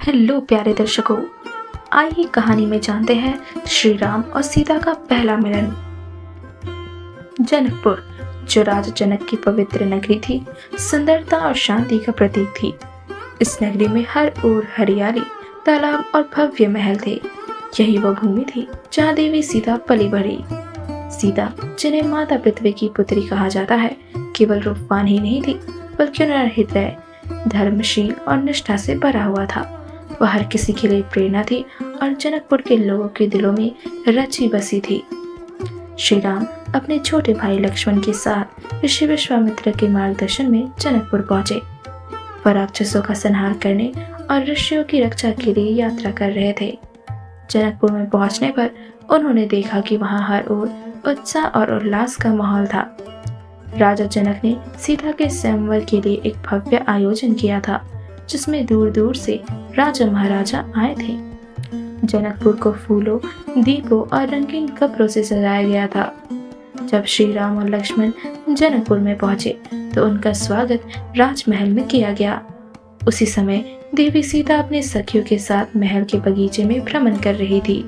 Hello प्यारे दर्शकों, आइए कहानी में जानते हैं श्री राम और सीता का पहला मिलन। जनकपुर, जो राजा जनक की पवित्र नगरी थी, सुंदरता और शांति का प्रतीक थी। इस नगरी में हर ओर हरियाली, तालाब और भव्य महल थे। यही वह भूमि थी जहाँ देवी सीता पली बढ़ी। सीता, जिन्हें माता पृथ्वी की पुत्री कहा जाता है, केवल रूपवान ही नहीं थी, बल्कि उनका हृदय धर्मशील और निष्ठा से भरा हुआ था। वह हर किसी के लिए प्रेरणा थी और जनकपुर के लोगों के दिलों में रची बसी थी। श्री राम अपने छोटे भाई लक्ष्मण के साथ ऋषि विश्वामित्र के मार्गदर्शन में जनकपुर पहुंचे। वह राक्षसों का संहार करने और ऋषियों की रक्षा के लिए यात्रा कर रहे थे। जनकपुर में पहुंचने पर उन्होंने देखा कि वहां हर ओर उत्साह और उल्लास का माहौल था। राजा जनक ने सीता के स्वयंवर के लिए एक भव्य आयोजन किया था, जिसमें दूर दूर से राजा महाराजा आए थे। जनकपुर को फूलों, दीपों और रंगीन कपड़ों से सजाया गया था। जब श्री राम और लक्ष्मण जनकपुर में पहुंचे तो उनका स्वागत राजमहल में किया गया। उसी समय देवी सीता अपने सखियों के साथ महल के बगीचे में भ्रमण कर रही थी।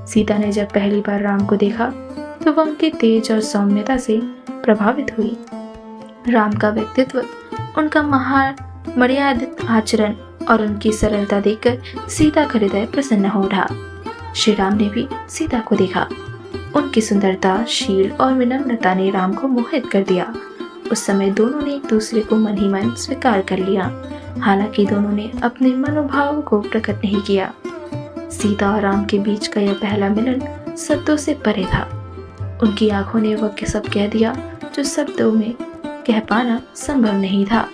सीता ने जब पहली बार राम को देखा तो वह उनके तेज और सौम्यता से प्रभावित हुई। राम का व्यक्तित्व, उनका महान मर्यादित आचरण और उनकी सरलता देखकर सीता का हृदय प्रसन्न हो उठा। श्री राम ने भी सीता को देखा। उनकी सुंदरता, शील और विनम्रता ने राम को मोहित कर दिया। उस समय दोनों ने एक दूसरे को मन ही मन स्वीकार कर लिया। हालांकि दोनों ने अपने मनोभाव को प्रकट नहीं किया। सीता और राम के बीच का यह पहला मिलन शब्दों से परे था। उनकी आंखों ने वह सब कह दिया जो शब्दों में कह पाना संभव नहीं था।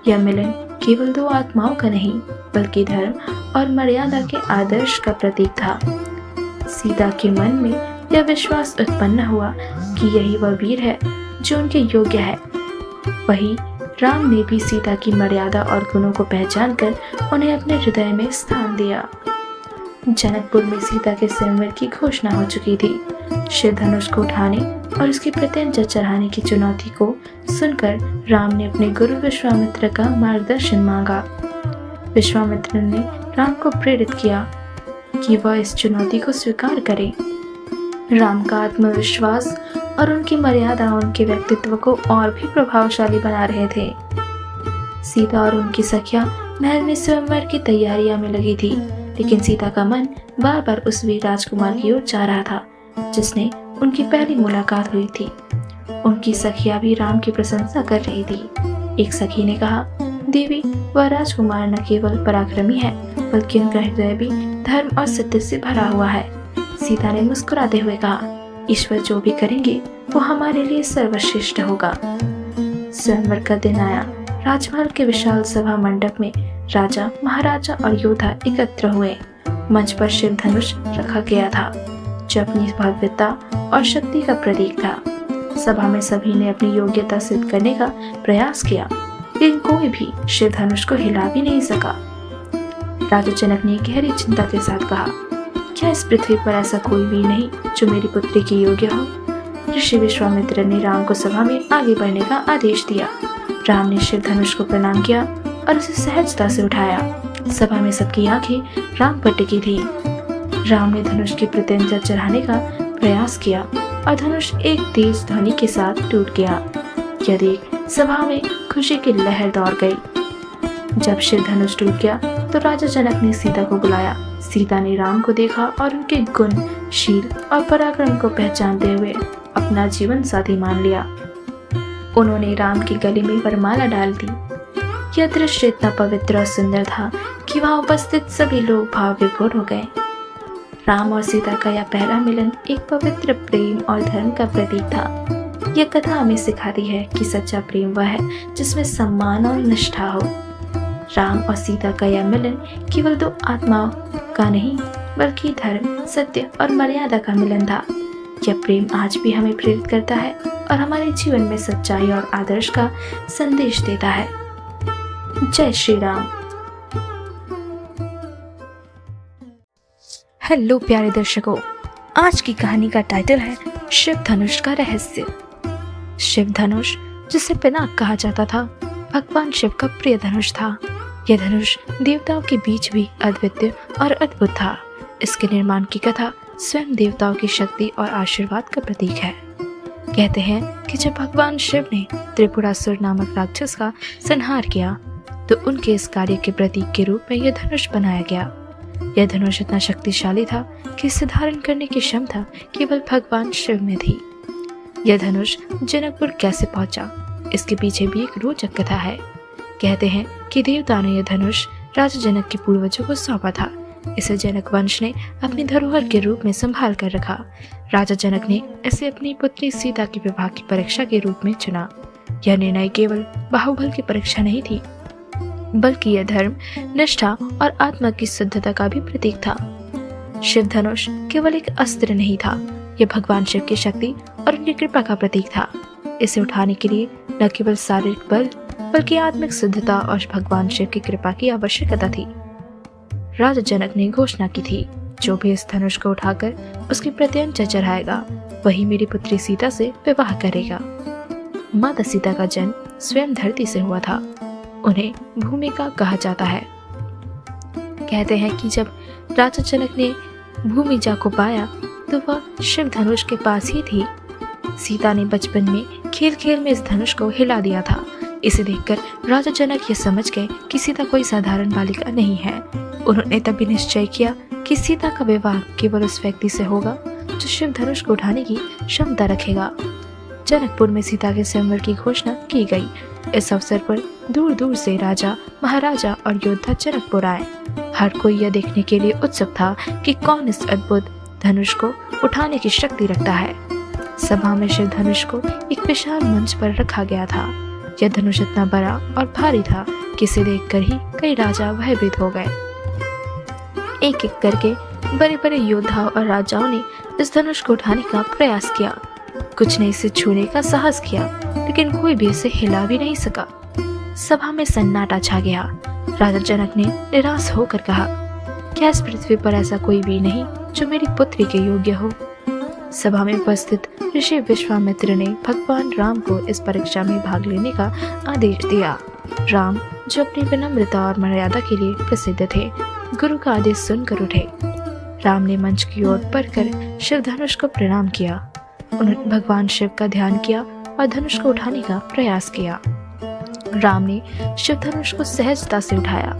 यह मिलन केवल दो आत्माओं का नहीं, बल्कि धर्म और मर्यादा के आदर्श का प्रतीक था। सीता के मन में यह विश्वास उत्पन्न हुआ कि यही वह वीर है जो उनके योग्य है। वही राम ने भी सीता की मर्यादा और गुणों को पहचान कर उन्हें अपने हृदय में स्थान दिया। जनकपुर में सीता के स्वयंवर की घोषणा हो चुकी थी। शिव धनुष को उठाने और उसकी प्रत्यंचा चढ़ाने की चुनौती को सुनकर राम ने अपने गुरु विश्वामित्र का मार्गदर्शन मांगा। विश्वामित्र ने राम को प्रेरित किया कि वह इस चुनौती को स्वीकार करे। राम का आत्मविश्वास और उनकी मर्यादा उनके व्यक्तित्व को और भी प्रभावशाली बना रहे थे। सीता और उनकी सखियां महल में स्वयंवर की तैयारियां में लगी थी, लेकिन सीता का मन बार बार उस वीर राजकुमार की ओर जा रहा था जिसने उनकी पहली मुलाकात हुई थी। उनकी सखियां भी राम की प्रशंसा कर रही थी। एक सखी ने कहा, देवी, वह राजकुमार न केवल पराक्रमी है, बल्कि उनका हृदय भी धर्म और सत्य से भरा हुआ है। सीता ने मुस्कुराते हुए कहा, ईश्वर जो भी करेंगे वो हमारे लिए सर्वश्रेष्ठ होगा। स्वयंवर का दिन आया। राजमहल के विशाल सभा मंडप में राजा, महाराजा और योद्धा एकत्र हुए। मंच पर शिव धनुष रखा गया था, जो अपनी भव्यता और शक्ति का प्रतीक था। सभा में सभी ने अपनी योग्यता सिद्ध करने का प्रयास किया, लेकिन कोई भी शिव धनुष को हिला भी नहीं सका। राजा जनक ने गहरी चिंता के साथ कहा, क्या इस पृथ्वी पर ऐसा कोई भी नहीं जो मेरी पुत्री की योग्य हो? ऋषि विश्वामित्र ने राम को सभा में आगे बढ़ने का आदेश दिया। राम ने शिव धनुष को प्रणाम किया और उसे सहजता से उठाया। सभा में सबकी आंखें राम पर टिकी थी। राम ने धनुष की प्रत्यंचा चढ़ाने का प्रयास किया और धनुष एक तेज ध्वनि के साथ टूट गया। यह देख सभा में खुशी की लहर दौड़ गई। जब शिव धनुष टूट गया तो राजा जनक ने सीता को बुलाया। सीता ने राम को देखा और उनके गुण, शील और पराक्रम को पहचानते हुए अपना जीवन साथी मान लिया। उन्होंने राम की गले में वरमाला डाल दी। यह दृश्य इतना पवित्र और सुंदर था कि वहां उपस्थित सभी लोग भाव विभोर हो गए। राम और सीता का यह पहला मिलन एक पवित्र प्रेम और धर्म का प्रतीक था। यह कथा हमें सिखाती है कि सच्चा प्रेम वह है जिसमें सम्मान और निष्ठा हो। राम और सीता का यह मिलन केवल दो आत्माओं का नहीं, बल्कि धर्म, सत्य और मर्यादा का मिलन था। यह प्रेम आज भी हमें प्रेरित करता है और हमारे जीवन में सच्चाई और आदर्श का संदेश देता है। जय श्री राम। हेलो प्यारे दर्शकों, आज की कहानी का टाइटल है शिव धनुष का रहस्य। शिव धनुष, जिसे पिनाक कहा जाता था, भगवान शिव का प्रिय धनुष था। यह धनुष देवताओं के बीच भी अद्वितीय और अद्भुत था। इसके निर्माण की कथा स्वयं देवताओं की शक्ति और आशीर्वाद का प्रतीक है। कहते हैं कि जब भगवान शिव ने त्रिपुरासुर नामक राक्षस का संहार किया तो उनके इस कार्य के प्रतीक के रूप में यह धनुष बनाया गया। यह धनुष इतना शक्तिशाली था कि इसे धारण करने की क्षमता केवल भगवान शिव में थी। यह धनुष जनकपुर कैसे पहुंचा, इसके पीछे भी एक रोचक कथा है। कहते हैं कि देवताओं ने यह धनुष राजा जनक के पूर्वजों को सौंपा था। इसे जनक वंश ने अपनी धरोहर के रूप में संभाल कर रखा। राजा जनक ने इसे अपनी पुत्री सीता के विवाह की परीक्षा के रूप में चुना। यह निर्णय केवल बाहुबल की परीक्षा नहीं थी, बल्कि यह धर्म, निष्ठा और आत्मा की शुद्धता का भी प्रतीक था। शिव धनुष केवल एक अस्त्र नहीं था, यह भगवान शिव की शक्ति और उनकी कृपा का प्रतीक था। इसे उठाने के लिए न केवल शारीरिक बल बल्कि आत्मिक शुद्धता और भगवान शिव की कृपा की आवश्यकता थी। राजा जनक ने घोषणा की थी, जो भी इस धनुष को उठाकर उसकी प्रत्यंचा चढ़ाएगा वही मेरी पुत्री सीता से विवाह करेगा। माता सीता का जन्म स्वयं धरती से हुआ था। उन्हें भूमिका कहा जाता है। कहते हैं कि जब राजा जनक ने भूमिजा को पाया तो वह शिव धनुष के पास ही थी। सीता ने बचपन में खेल खेल में इस धनुष को हिला दिया था। इसे देखकर राजा जनक ये समझ गए कि सीता कोई साधारण बालिका नहीं है। उन्होंने तभी निश्चय किया कि सीता का विवाह केवल उस व्यक्ति से होगा जो शिव धनुष को उठाने की क्षमता रखेगा। जनकपुर में सीता के स्वयंवर की घोषणा की गई। इस अवसर पर दूर दूर से राजा, महाराजा और योद्धा जनकपुर आए। हर कोई यह देखने के लिए उत्सुक था कि कौन इस अद्भुत धनुष को उठाने की शक्ति रखता है। सभा में शिव धनुष को एक विशाल मंच पर रखा गया था। यह धनुष इतना बड़ा और भारी था कि इसे देखकर ही कई राजा भयभीत हो गए। एक एक करके बड़े बड़े योद्धाओं और राजाओं ने इस धनुष को उठाने का प्रयास किया। कुछ ने इसे छूने का साहस किया, लेकिन कोई भी इसे हिला भी नहीं सका। सभा में सन्नाटा छा गया। राजा जनक ने निराश होकर कहा, क्या इस पृथ्वी पर ऐसा कोई भी नहीं जो मेरी पुत्री के योग्य हो? सभा में उपस्थित ऋषि विश्वामित्र ने भगवान राम को इस परीक्षा में भाग लेने का आदेश दिया। राम, जो अपनी विनम्रता और मर्यादा के लिए प्रसिद्ध थे, गुरु का आदेश सुनकर उठे। राम ने मंच की ओर बढ़कर शिव धनुष को प्रणाम किया। उन्होंने भगवान शिव का ध्यान किया और धनुष को उठाने का प्रयास किया। राम ने शिव धनुष को सहजता से उठाया।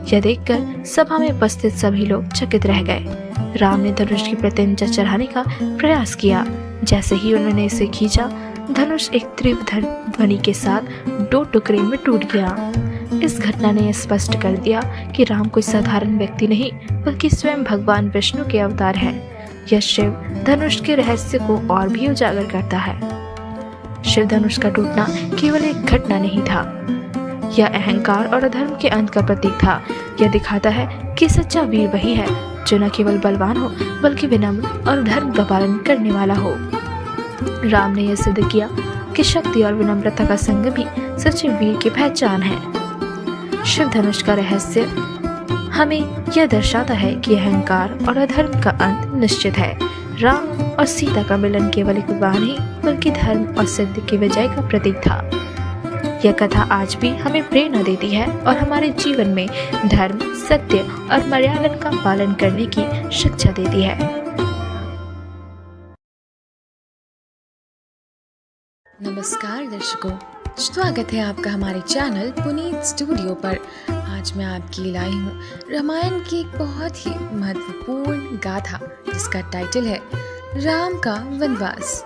यह देखकर सभा में उपस्थित सभी लोग चकित रह गए। राम ने धनुष की प्रत्यंचा चढ़ाने का प्रयास किया। जैसे ही उन्होंने इसे खींचा, धनुष एक तीव्र ध्वनि के साथ दो टुकड़े में टूट गया। इस घटना ने स्पष्ट कर दिया कि राम कोई साधारण व्यक्ति नहीं, बल्कि स्वयं भगवान विष्णु के अवतार हैं। यह शिव धनुष के रहस्य को और भी उजागर करता है। शिव धनुष का टूटना केवल एक घटना नहीं था, यह अहंकार और अधर्म के अंत का प्रतीक था। यह दिखाता है कि सच्चा वीर वही है जो न केवल बलवान हो, बल्कि विनम्र और धर्म का पालन करने वाला हो। राम ने यह सिद्ध किया कि शक्ति और विनम्रता का संग भी सच्चे वीर की पहचान है। शिव धनुष का रहस्य हमें यह दर्शाता है कि अहंकार और अधर्म का अंत निश्चित है। राम और सीता का मिलन केवल एक विवाह नहीं, बल्कि धर्म और सत्य की विजय का प्रतीक था। यह कथा आज भी हमें प्रेरणा देती है और हमारे जीवन में धर्म, सत्य और मर्यादा का पालन करने की शिक्षा देती है। नमस्कार दर्शकों, स्वागत है आपका हमारे चैनल पुनीत स्टूडियो पर। आज मैं आपके लिए लाई हूँ रामायण की एक बहुत ही महत्वपूर्ण गाथा, जिसका टाइटल है राम का वनवास।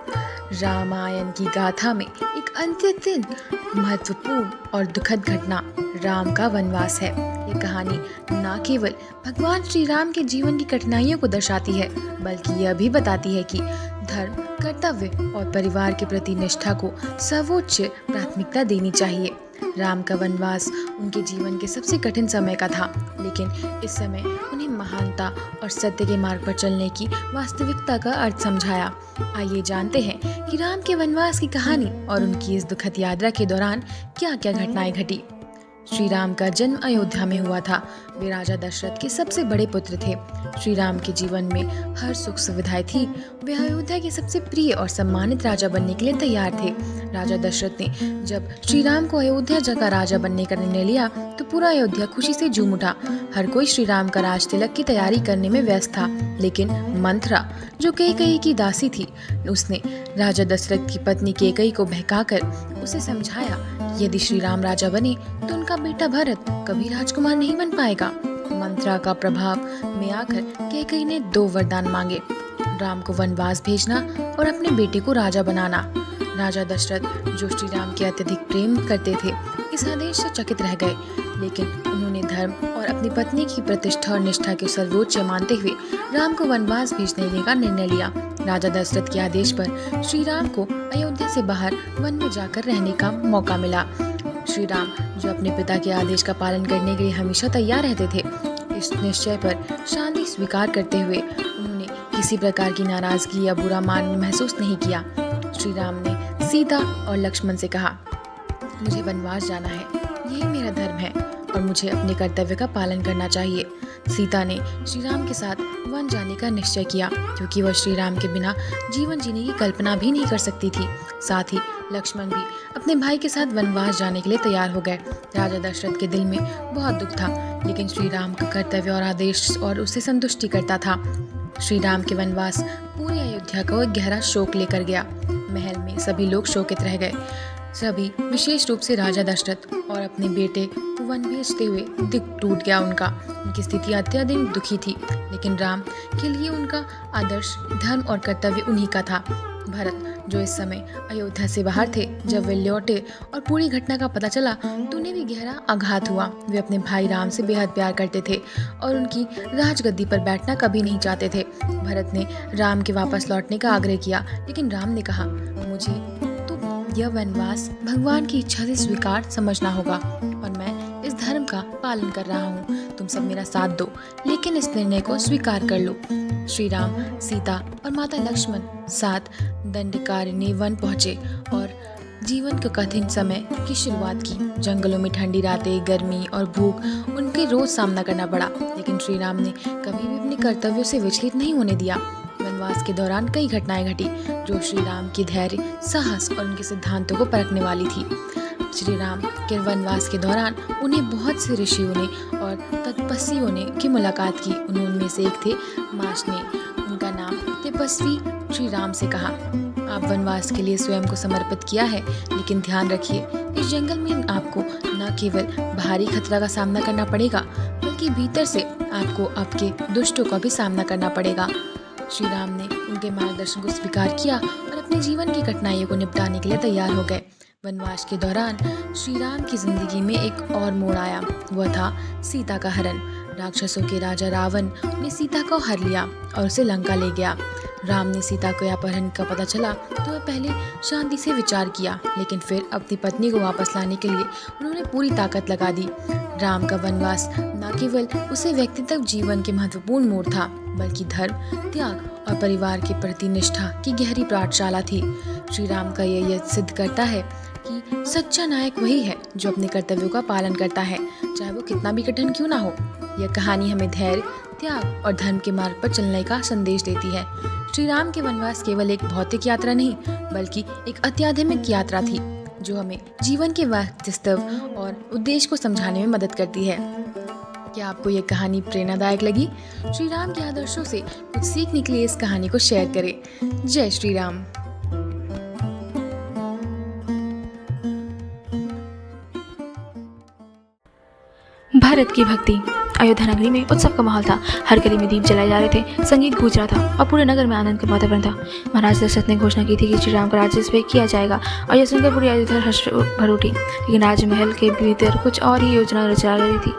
रामायण की गाथा में एक अत्यंत महत्वपूर्ण और दुखद घटना राम का वनवास है। ये कहानी न केवल भगवान श्री राम के जीवन की कठिनाइयों को दर्शाती है, बल्कि यह भी बताती है कि धर्म, कर्तव्य और परिवार के प्रति निष्ठा को सर्वोच्च प्राथमिकता देनी चाहिए। राम का वनवास उनके जीवन के सबसे कठिन समय का था, लेकिन इस समय उन्हें महानता और सत्य के मार्ग पर चलने की वास्तविकता का अर्थ समझाया। आइए जानते हैं कि राम के वनवास की कहानी और उनकी इस दुखद यात्रा के दौरान क्या क्या घटनाएं घटी। श्री राम का जन्म अयोध्या में हुआ था। वे राजा दशरथ के सबसे बड़े पुत्र थे। श्री राम के जीवन में हर सुख सुविधाएं थी। वे अयोध्या के सबसे प्रिय और सम्मानित राजा बनने के लिए तैयार थे। राजा दशरथ ने जब श्री राम को अयोध्या का राजा बनने का निर्णय लिया तो पूरा अयोध्या खुशी से झूम उठा। हर कोई श्री राम का राज तिलक की तैयारी करने में व्यस्त था। लेकिन मंथरा, जो कैकेयी की दासी थी, उसने राजा दशरथ की पत्नी कैकेयी को बहकाकर उसे समझाया कि यदि श्री राम राजा बने तो उनका बेटा भरत कभी राजकुमार नहीं बन पाएगा। मंत्रा का प्रभाव में आकर कैकेयी ने 2 वरदान मांगे, राम को वनवास भेजना और अपने बेटे को राजा बनाना। राजा दशरथ, जो श्री राम के अत्यधिक प्रेम करते थे, इस आदेश से चकित रह गए, लेकिन उन्होंने धर्म और अपनी पत्नी की प्रतिष्ठा और निष्ठा को सर्वोच्च मानते हुए राम को वनवास भेजने का निर्णय लिया। राजा दशरथ के आदेश पर श्री राम को अयोध्या से बाहर वन में जाकर रहने का मौका मिला। श्री राम, जो अपने पिता के आदेश का पालन करने के लिए हमेशा तैयार रहते थे, इस निश्चय पर शांति स्वीकार करते हुए उन्होंने किसी प्रकार की नाराजगी या बुरा मान महसूस नहीं किया। श्री राम ने सीता और लक्ष्मण से कहा, मुझे वनवास जाना है, यही मेरा धर्म है और मुझे अपने कर्तव्य का पालन करना चाहिए। सीता ने श्री राम के साथ वन जाने का निश्चय किया, क्योंकि वह श्री राम के बिना जीवन जीने की कल्पना भी नहीं कर सकती थी। साथ ही लक्ष्मण भी अपने भाई के साथ वनवास जाने के लिए तैयार हो गए। राजा दशरथ के दिल में बहुत दुख था, लेकिन श्री राम का कर्तव्य और आदेश और उसे संतुष्टि करता था। श्री राम के वनवास पूरी अयोध्या को एक गहरा शोक लेकर गया। महल में सभी लोग शोकित रह गए। सभी, विशेष रूप से राजा दशरथ और अपने बेटे को वन भेजते हुए दिल टूट गया उनकी स्थिति अत्यधिक दुखी थी, लेकिन राम के लिए उनका आदर्श, धर्म और कर्तव्य उन्हीं का था। भरत, जो इस समय अयोध्या से बाहर थे, जब वे लौटे और पूरी घटना का पता चला तो उन्हें भी गहरा आघात हुआ। वे अपने भाई राम से बेहद प्यार करते थे और उनकी राजगद्दी पर बैठना कभी नहीं चाहते थे। भरत ने राम के वापस लौटने का आग्रह किया, लेकिन राम ने कहा, मुझे तो यह वनवास भगवान की इच्छा से स्वीकार समझना होगा और मैं इस धर्म का पालन कर रहा हूँ। तुम सब मेरा साथ दो, लेकिन इस निर्णय को स्वीकार कर लो। श्री राम, सीता और माता लक्ष्मण साथ दंडकारण्य वन पहुंचे और जीवन के कठिन समय की शुरुआत की। जंगलों में ठंडी रातें, गर्मी और भूख उनके रोज सामना करना पड़ा, लेकिन श्री राम ने कभी भी अपने कर्तव्यों से विचलित नहीं होने दिया। वनवास के दौरान कई घटनाएं घटी जो श्री राम के धैर्य, साहस और उनके सिद्धांतों को परखने वाली थी। श्री राम के वनवास के दौरान उन्हें बहुत से ऋषियों ने और तपस्वियों ने की मुलाकात की। उनमें से एक थे माश ने उनका नाम तपस्वी श्री राम से कहा, आप वनवास के लिए स्वयं को समर्पित किया है, लेकिन ध्यान रखिए, इस जंगल में आपको न केवल बाहरी खतरा का सामना करना पड़ेगा, बल्कि भीतर से आपको आपके दुष्टों का भी सामना करना पड़ेगा। श्री राम ने उनके मार्गदर्शन को स्वीकार किया और अपने जीवन की कठिनाइयों को निपटाने के लिए तैयार हो गए। वनवास के दौरान श्री राम की जिंदगी में एक और मोड़ आया, वह था सीता का हरण। राक्षसों के राजा रावण ने सीता को हर लिया और उसे लंका ले गया। राम ने सीता को अपहरण का पता चला तो वह पहले शांति से विचार किया, लेकिन फिर अपनी पत्नी को वापस लाने के लिए उन्होंने पूरी ताकत लगा दी। राम का वनवास न केवल उसे व्यक्तिगत जीवन के महत्वपूर्ण मोड़ था, बल्कि धर्म, त्याग और परिवार के प्रति निष्ठा की गहरी पाठशाला थी। श्री राम का यह सिद्ध करता है कि सच्चा नायक वही है जो अपने कर्तव्यों का पालन करता है, चाहे वो कितना भी कठिन क्यों ना हो। यह कहानी हमें धैर्य, त्याग और धर्म के मार्ग पर चलने का संदेश देती है। श्री राम के वनवास केवल एक भौतिक यात्रा नहीं, बल्कि एक आध्यात्मिक यात्रा थी, जो हमें जीवन के वास्तव और उद्देश्य को समझाने में मदद करती है। क्या आपको यह कहानी प्रेरणादायक लगी? श्री राम के आदर्शों से कुछ सीखने के लिए इस कहानी को शेयर करें। जय श्री राम। भारत की भक्ति। अयोध्या नगरी में उत्सव का माहौल था। हर गली में दीप जलाए जा रहे थे, संगीत गूंज रहा था और पूरे नगर में आनंद का वातावरण था। महाराज दशरथ ने घोषणा की थी कि श्री राम का राज्याभिषेक किया जाएगा और यह सुनकर पूरी अयोध्या हर्ष भर उठी। लेकिन राजमहल के भीतर कुछ और ही योजना रचा रही थी।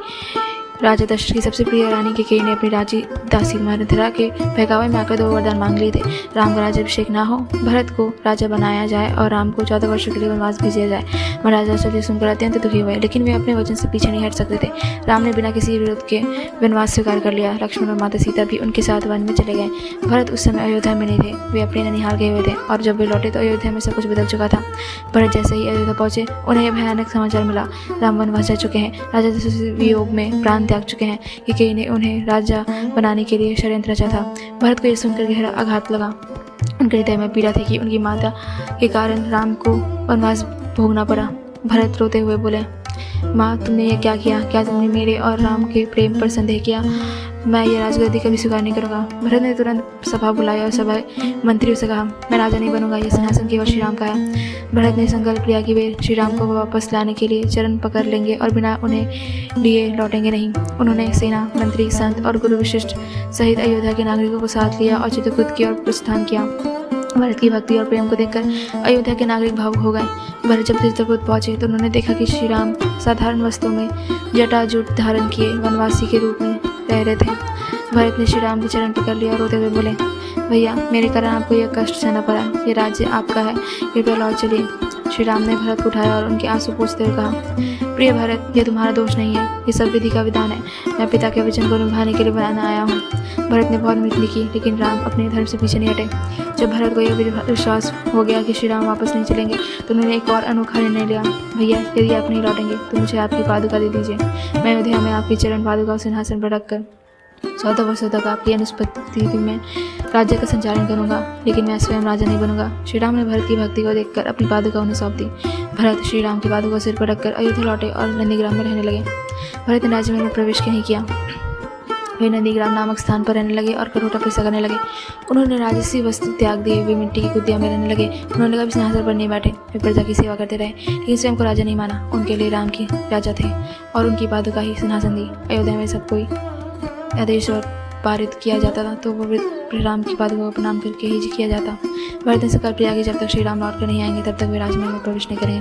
राजा दशरथ की सबसे प्रिय रानी कैकेयी ने अपनी राजी दासी मथुरा के बहकावे में आकर 2 वरदान मांग लिए थे। राम का राज्याभिषेक ना हो, भरत को राजा बनाया जाए और राम को 14 वर्षों के लिए वनवास भेजा जाए। महाराज दशरथ ये सुनकर अत्यंत दुखी हुए, लेकिन वे अपने वचन से पीछे नहीं हट सकते थे। राम ने बिना किसी विरोध के वनवास स्वीकार कर लिया। लक्ष्मण और माता सीता भी उनके साथ वन में चले गए। भरत उस समय अयोध्या में नहीं थे, वे अपने ननिहाल गए हुए थे और जब वे लौटे तो अयोध्या में सब कुछ बदल चुका था। भरत जैसे ही अयोध्या पहुंचे, उन्हें यह भयानक समाचार मिला, राम वनवास जा चुके हैं, राजा दशरथ वियोग में प्राण त्याग चुके हैं। कैकेयी ने उन्हें राजा बनाने के लिए षड्यंत्र रचा था। भरत को यह सुनकर गहरा आघात लगा। उनके हृदय में पीड़ा थी कि उनकी माता के कारण राम को वनवास भोगना पड़ा। भरत रोते हुए बोले, माँ, तुमने ये क्या किया? क्या तुमने मेरे और राम के प्रेम पर संदेह किया? मैं ये राजगद्दी कभी स्वीकार नहीं करूँगा। भरत ने तुरंत सभा बुलाई और सभा मंत्रियों से कहा, मैं राजा नहीं बनूंगा, यह सिंहासन केवल श्री राम का है। भरत ने संकल्प लिया कि वे श्री राम को वापस लाने के लिए चरण पकड़ लेंगे और बिना उन्हें लिए लौटेंगे नहीं। उन्होंने सेना, मंत्री, संत और गुरु वशिष्ठ सहित अयोध्या के नागरिकों को साथ लिया और चित्रकूट की ओर प्रस्थान किया। भरत की भक्ति और प्रेम को देखकर अयोध्या के नागरिक भावुक हो गए। भरत जब चित्रकूट पहुंचे तो उन्होंने देखा कि श्री राम साधारण वस्त्रों में जटाजूट धारण किए वनवासी के रूप में रह रहे थे। भरत ने श्री राम के चरण पकड़ लिया और रोते हुए बोले, भैया, मेरे कारण आपको यह कष्ट सहना पड़ा, ये राज्य आपका है, कृपया लौट चलिए। श्री राम ने भरत को उठाया और उनके आंसू पोंछते हुए कहा, प्रिय भरत, यह तुम्हारा दोष नहीं है, ये सब विधि का विधान है। मैं पिता के वचन को निभाने के लिए बनाना आया हूँ। भरत ने बहुत मिनती की, लेकिन राम अपने धर्म से पीछे नहीं हटे। जब भरत को यह विश्वास हो गया कि श्री राम वापस नहीं चलेंगे तो उन्होंने एक और अनोखा निर्णय लिया, भैया, यदि आप नहीं लौटेंगे तो मुझे आपकी पादुका दे दीजिए। मैं अयोध्या में आपकी चरण पादुका और सिंहासन पर रखकर 14 वर्षों तक आपकी अनुपस्थिति में राज्य का संचालन करूंगा, लेकिन मैं स्वयं राजा नहीं बनूंगा। श्री राम ने भरत की भक्ति को देखकर अपनी पादुका उन्हें सौंप दी। भरत श्री राम की पादुका सिर पर रखकर अयोध्या लौटे और नंदीग्राम में रहने लगे। भरत ने राज्य में प्रवेश नहीं किया। वे नंदीग्राम नामक स्थान पर रहने लगे और करोटा पैसा करने लगे। उन्होंने राजसी वस्तु त्याग दिए, वे मिट्टी की कुटिया में रहने लगे। उन्होंने कभी सिंहासन पर नहीं बैठे, वे प्रजा की सेवा करते रहे, लेकिन स्वयं को राजा नहीं माना। उनके लिए राम की राजा थे और उनकी पादुका ही सिंहासन दी। अयोध्या में सब कोई आदेश और पारित किया जाता था तो वो राम की पादुका को प्रणाम करके ही किया जाता। भरत ने संकल्प लिया कि जब तक श्री राम लौट कर नहीं आएंगे तब तक वे राजमहल में प्रवेश नहीं करेंगे।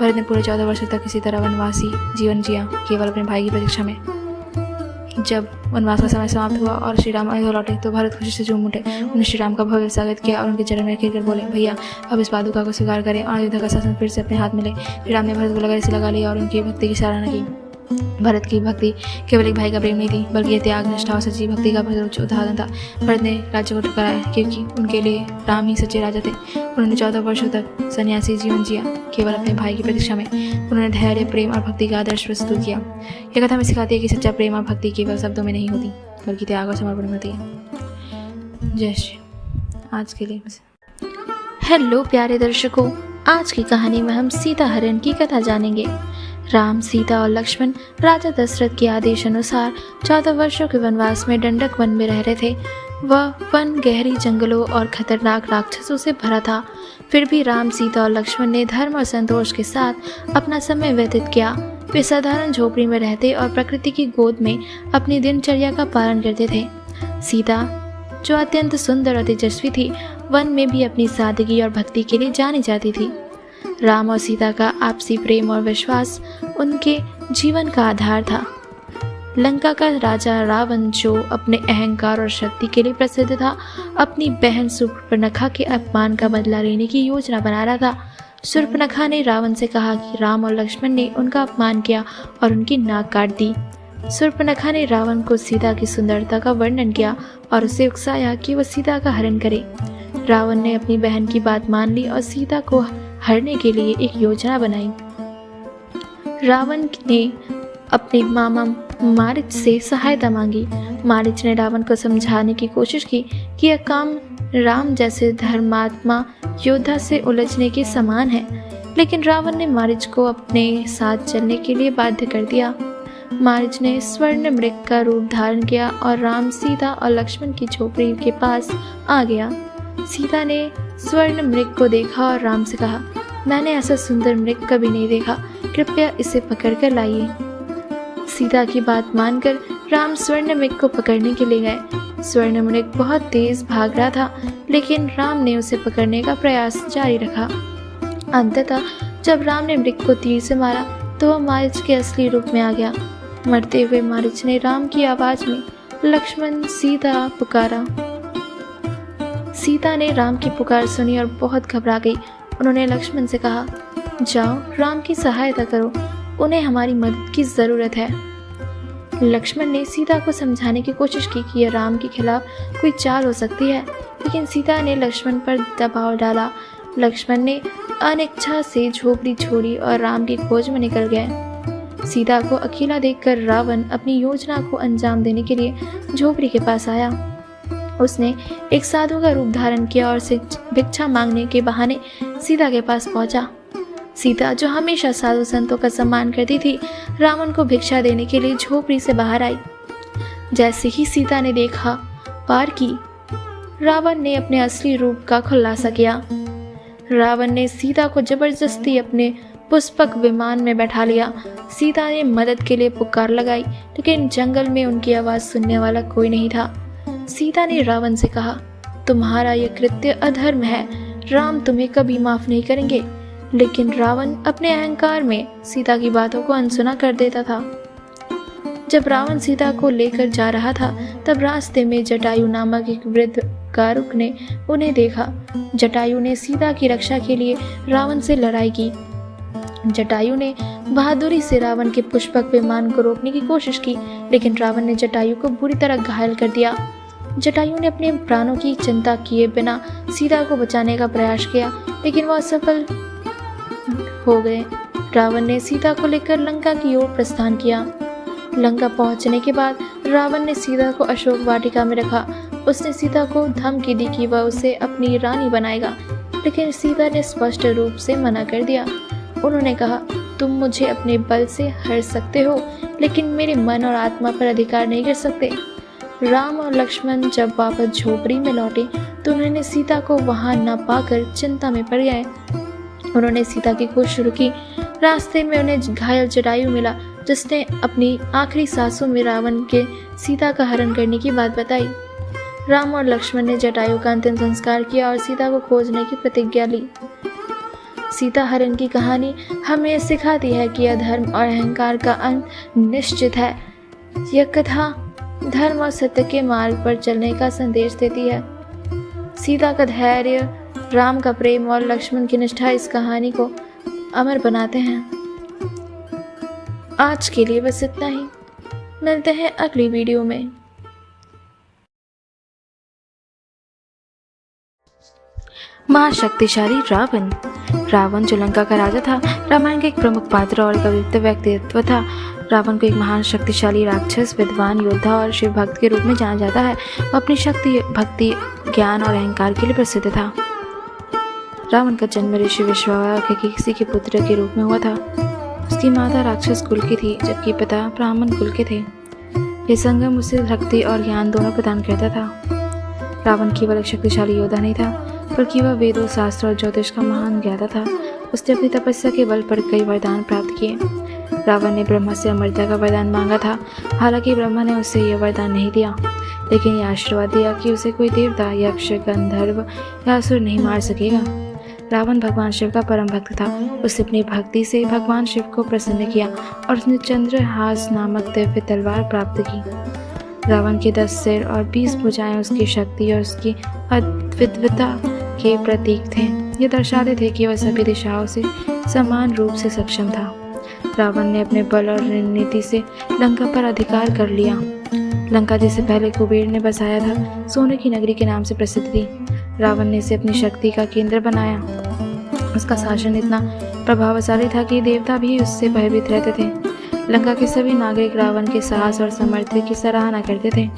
भरत ने पूरे 14 वर्षों तक किसी तरह वनवासी जीवन जिया, केवल अपने भाई की प्रतीक्षा में। जब वनवास का समय समाप्त हुआ और श्री राम अयोध्या लौटे तो भरत खुशी से झूम उठे। उन्होंने श्री राम का भव्य स्वागत किया और उनके चरण में गिरकर बोले, भैया, अब इस पादुका को स्वीकार करें और अयोध्या का शासन फिर से अपने हाथ में ले। श्री राम ने भरत को लगाई से लगा लिया और उनकी भक्ति की सराहना की। भरत की भक्ति केवल एक भाई का प्रेम नहीं थी, बल्कि यह त्याग, निष्ठा और सच्ची भक्ति का सर्वोच्च उदाहरण था। भरत ने राज्य को ठुकराया क्योंकि उनके लिए राम ही सच्चे राजा थे। उन्होंने 14 वर्षों तक सन्यासी जीवन जिया, केवल अपने भाई की प्रतीक्षा में। उन्होंने धैर्य, प्रेम और भक्ति का आदर्श प्रस्तुत किया। यह कथा हमें सिखाती है कि सच्चा प्रेम और भक्ति केवल शब्दों में नहीं होती, बल्कि त्याग और समर्पण में होती है। जय श्री। आज के लिए बस। हेलो प्यारे दर्शकों, आज की कहानी में हम सीता हरण की कथा जानेंगे। राम, सीता और लक्ष्मण राजा दशरथ के आदेश अनुसार 14 वर्षों के वनवास में दंडक वन में रह रहे थे। वह वन गहरी जंगलों और खतरनाक राक्षसों से भरा था। फिर भी राम, सीता और लक्ष्मण ने धर्म और संतोष के साथ अपना समय व्यतीत किया। वे साधारण झोपड़ी में रहते और प्रकृति की गोद में अपनी दिनचर्या का पालन करते थे। सीता, जो अत्यंत सुंदर और तेजस्वी थी, वन में भी अपनी सादगी और भक्ति के लिए जानी जाती थी। राम और सीता का आपसी प्रेम और विश्वास उनके जीवन का आधार था। लंका का राजा रावण, जो अपने अहंकार और शक्ति के लिए प्रसिद्ध था, अपनी बहन शूर्पणखा के अपमान का बदला लेने की योजना बना रहा था। शूर्पणखा ने रावण से कहा कि राम और लक्ष्मण ने उनका अपमान किया और उनकी नाक काट दी। शूर्पणखा ने रावण को सीता की सुंदरता का वर्णन किया और उसे उकसाया कि वह सीता का हरण करे। रावण ने अपनी बहन की बात मान ली और सीता को हरने के लिए एक योजना बनाई। रावण ने अपने मामा मारीच से सहायता मांगी। मारीच ने रावण को समझाने की कोशिश की कि यह काम राम जैसे धर्मात्मा योद्धा से उलझने के समान है, लेकिन रावण ने मारीच को अपने साथ चलने के लिए बाध्य कर दिया। मारीच ने स्वर्ण मृग का रूप धारण किया और राम, सीता और लक्ष्मण की झोपड़ी के पास आ गया। सीता ने स्वर्ण मृग को देखा और राम से कहा, मैंने ऐसा सुंदर मृग कभी नहीं देखा, कृपया इसे पकड़ कर लाइए। सीता की बात मानकर राम स्वर्ण मृग को पकड़ने के लिए गए। स्वर्ण मृग बहुत तेज भाग रहा था, लेकिन राम ने उसे पकड़ने का प्रयास जारी रखा। अंततः जब राम ने मृग को तीर से मारा तो वह मारीच के असली रूप में आ गया। मरते हुए मारीच ने राम की आवाज में लक्ष्मण सीता पुकारा। सीता ने राम की पुकार सुनी और बहुत घबरा गई। उन्होंने लक्ष्मण से कहा, जाओ राम की सहायता करो, उन्हें हमारी मदद की जरूरत है। लक्ष्मण ने सीता को समझाने की कोशिश की कि यह राम के खिलाफ कोई चाल हो सकती है, लेकिन सीता ने लक्ष्मण पर दबाव डाला। लक्ष्मण ने अनिच्छा से झोपड़ी छोड़ी और राम की खोज में निकल गए। सीता को अकेला देखकर रावण अपनी योजना को अंजाम देने के लिए झोपड़ी के पास आया। उसने एक साधु का रूप धारण किया और से भिक्षा मांगने के बहाने सीता के पास पहुंचा। सीता, जो हमेशा साधु संतों का सम्मान करती थी, रावण को भिक्षा देने के लिए झोपड़ी से बाहर आई। जैसे ही सीता ने देखा पार की, रावण ने अपने असली रूप का खुलासा किया। रावण ने सीता को जबरदस्ती अपने पुष्पक विमान में बैठा लिया। सीता ने मदद के लिए पुकार लगाई, लेकिन जंगल में उनकी आवाज सुनने वाला कोई नहीं था। सीता ने रावण से कहा, तुम्हारा यह कृत्य अधर्म है, राम तुम्हें कभी माफ नहीं करेंगे। लेकिन रावण अपने अहंकार में सीता की बातों को अनसुना कर देता था। जब रावण सीता को लेकर जा रहा था, तब रास्ते में जटायु नामक एक वृद्ध कारुक ने उन्हें देखा। जटायु ने सीता की रक्षा के लिए रावण से लड़ाई की। जटायु ने बहादुरी से रावण के पुष्पक विमान को रोकने की कोशिश की, लेकिन रावण ने जटायु को बुरी तरह घायल कर दिया। जटायु ने अपने प्राणों की चिंता किए बिना सीता को बचाने का प्रयास किया, लेकिन वह असफल हो गए। रावण ने सीता को लेकर लंका की ओर प्रस्थान किया। लंका पहुंचने के बाद रावण ने सीता को अशोक वाटिका में रखा। उसने सीता को धमकी दी कि वह उसे अपनी रानी बनाएगा, लेकिन सीता ने स्पष्ट रूप से मना कर दिया। उन्होंने कहा, तुम मुझे अपने बल से हर सकते हो, लेकिन मेरे मन और आत्मा पर अधिकार नहीं कर सकते। राम और लक्ष्मण जब वापस झोपड़ी में लौटे तो उन्होंने सीता को वहां न पाकर चिंता में पड़ गए। उन्होंने सीता की खोज शुरू की। रास्ते में उन्हें घायल जटायु मिला, जिसने अपनी आखिरी सांसों में रावण के सीता का हरण करने की बात बताई। राम और लक्ष्मण ने जटायु का अंतिम संस्कार किया और सीता को खोजने की प्रतिज्ञा ली। सीता हरण की कहानी हमें सिखाती है कि अधर्म और अहंकार का अंत निश्चित है। यह कथा धर्म और सत्य के मार्ग पर चलने का संदेश देती है। सीता का धैर्य, राम का प्रेम और लक्ष्मण की निष्ठा इस कहानी को अमर बनाते हैं। आज के लिए बस इतना ही। मिलते हैं अगली वीडियो में। महाशक्तिशाली रावण। रावण जो लंका का राजा था, रामायण का एक प्रमुख पात्र और एक अद्वितीय व्यक्तित्व था। रावण को एक महान शक्तिशाली राक्षस, विद्वान, योद्धा और शिव भक्त के रूप में जाना जाता है। वह अपनी शक्ति, भक्ति, ज्ञान और अहंकार के लिए प्रसिद्ध था। रावण का जन्म ऋषि विश्वावसु के किसी के पुत्र के रूप में हुआ था। उसकी माता राक्षस कुल की थी, जबकि पिता ब्राह्मण कुल के थे। यह संगम उसे भक्ति और ज्ञान दोनों प्रदान करता था। रावण केवल एक शक्तिशाली योद्धा नहीं था, बल्कि वह वेदों, शास्त्र और ज्योतिष का महान ज्ञाता था। उसने अपनी तपस्या के बल पर कई वरदान प्राप्त किए। रावण ने ब्रह्मा से अमरता का वरदान मांगा था। हालांकि ब्रह्मा ने उसे यह वरदान नहीं दिया, लेकिन यह आशीर्वाद दिया कि उसे कोई देवता, यक्ष, गंधर्व या असुर नहीं मार सकेगा। रावण भगवान शिव का परम भक्त था। उसने अपनी भक्ति से भगवान शिव को प्रसन्न किया और उसने चंद्रहास नामक दिव्य तलवार प्राप्त की। रावण के 10 सिर और 20 भुजाएं उसकी शक्ति और उसकी अद्वितीयता के प्रतीक थे। ये दर्शाते थे कि वह सभी दिशाओं से समान रूप से सक्षम था। रावण ने अपने बल और रणनीति से लंका पर अधिकार कर लिया। लंका जिसे पहले कुबेर ने बसाया था, सोने की नगरी के नाम से प्रसिद्ध थी। रावण ने इसे अपनी शक्ति का केंद्र बनाया। उसका शासन इतना प्रभावशाली था कि देवता भी उससे भयभीत रहते थे। लंका के सभी नागरिक रावण के साहस और सामर्थ्य की सराहना करते थे।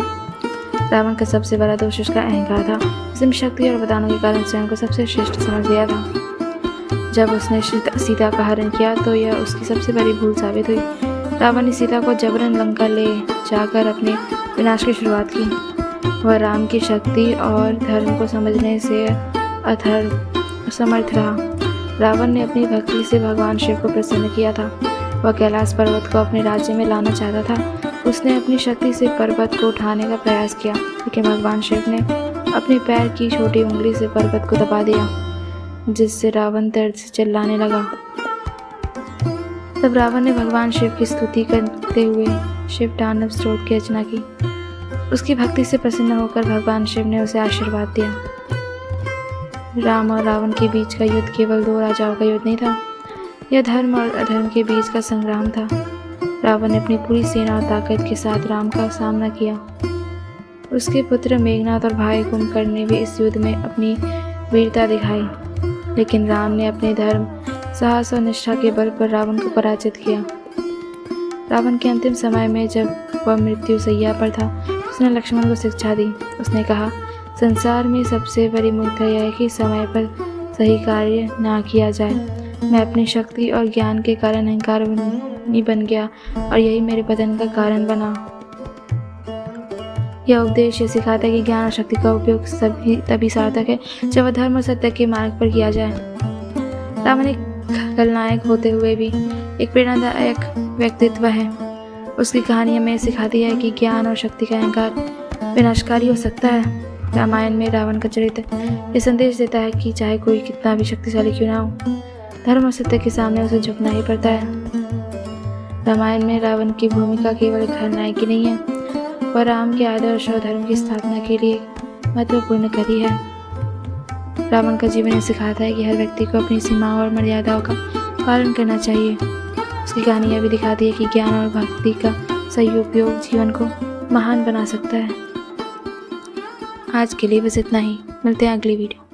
रावण का सबसे बड़ा दोष उसका अहंकार था। उसने शक्ति और वरदानों के कारण स्वयं को सबसे श्रेष्ठ समझ लिया था। जब उसने सीता का हरण किया तो यह उसकी सबसे बड़ी भूल साबित हुई। रावण ने सीता को जबरन लंका ले जाकर अपने विनाश की शुरुआत की। वह राम की शक्ति और धर्म को समझने से असमर्थ रहा। रावण ने अपनी भक्ति से भगवान शिव को प्रसन्न किया था। वह कैलाश पर्वत को अपने राज्य में लाना चाहता था। उसने अपनी शक्ति से पर्वत को उठाने का प्रयास किया, लेकिन भगवान शिव ने अपने पैर की छोटी उंगली से पर्वत को दबा दिया, जिससे रावण दर्द से चिल्लाने लगा। तब रावण ने भगवान शिव की स्तुति करते हुए शिव तांडव स्त्रोत की रचना की। उसकी भक्ति से प्रसन्न होकर भगवान शिव ने उसे आशीर्वाद दिया। राम और रावण के बीच का युद्ध केवल दो राजाओं का युद्ध नहीं था, यह धर्म और अधर्म के बीच का संग्राम था। रावण ने अपनी पूरी सेना और ताकत के साथ राम का सामना किया। उसके पुत्र मेघनाथ और भाई कुंभकर्ण ने भी इस युद्ध में अपनी वीरता दिखाई, लेकिन राम ने अपने धर्म, साहस और निष्ठा के बल पर रावण को पराजित किया। रावण के अंतिम समय में जब वह मृत्यु शैया पर था, उसने लक्ष्मण को शिक्षा दी। उसने कहा, संसार में सबसे बड़ी मूर्खता यह है कि समय पर सही कार्य ना किया जाए। मैं अपनी शक्ति और ज्ञान के कारण अहंकारी बन गया और यही मेरे पतन का कारण बना। यह उपदेश ये सिखाता है कि ज्ञान और शक्ति का उपयोग तभी सार्थक है जब वह धर्म और सत्य के मार्ग पर किया जाए। रावण एक खलनायक होते हुए भी एक प्रेरणादायक व्यक्तित्व है। उसकी कहानी हमें सिखाती है कि ज्ञान और शक्ति का अहंकार विनाशकारी हो सकता है। रामायण में रावण का चरित्र ये संदेश देता है कि चाहे कोई कितना भी शक्तिशाली क्यों ना हो, धर्म और सत्य के सामने उसे झुकना ही पड़ता है। रामायण में रावण की भूमिका केवल एक खलनायक की नहीं है, वह राम के आदर्श और धर्म की स्थापना के लिए महत्वपूर्ण कड़ी है। रावण का जीवन ये सिखाता है कि हर व्यक्ति को अपनी सीमाओं और मर्यादाओं का पालन करना चाहिए। उसकी कहानी यह भी दिखाती है कि ज्ञान और भक्ति का सही उपयोग जीवन को महान बना सकता है। आज के लिए बस इतना ही, मिलते हैं अगली वीडियो।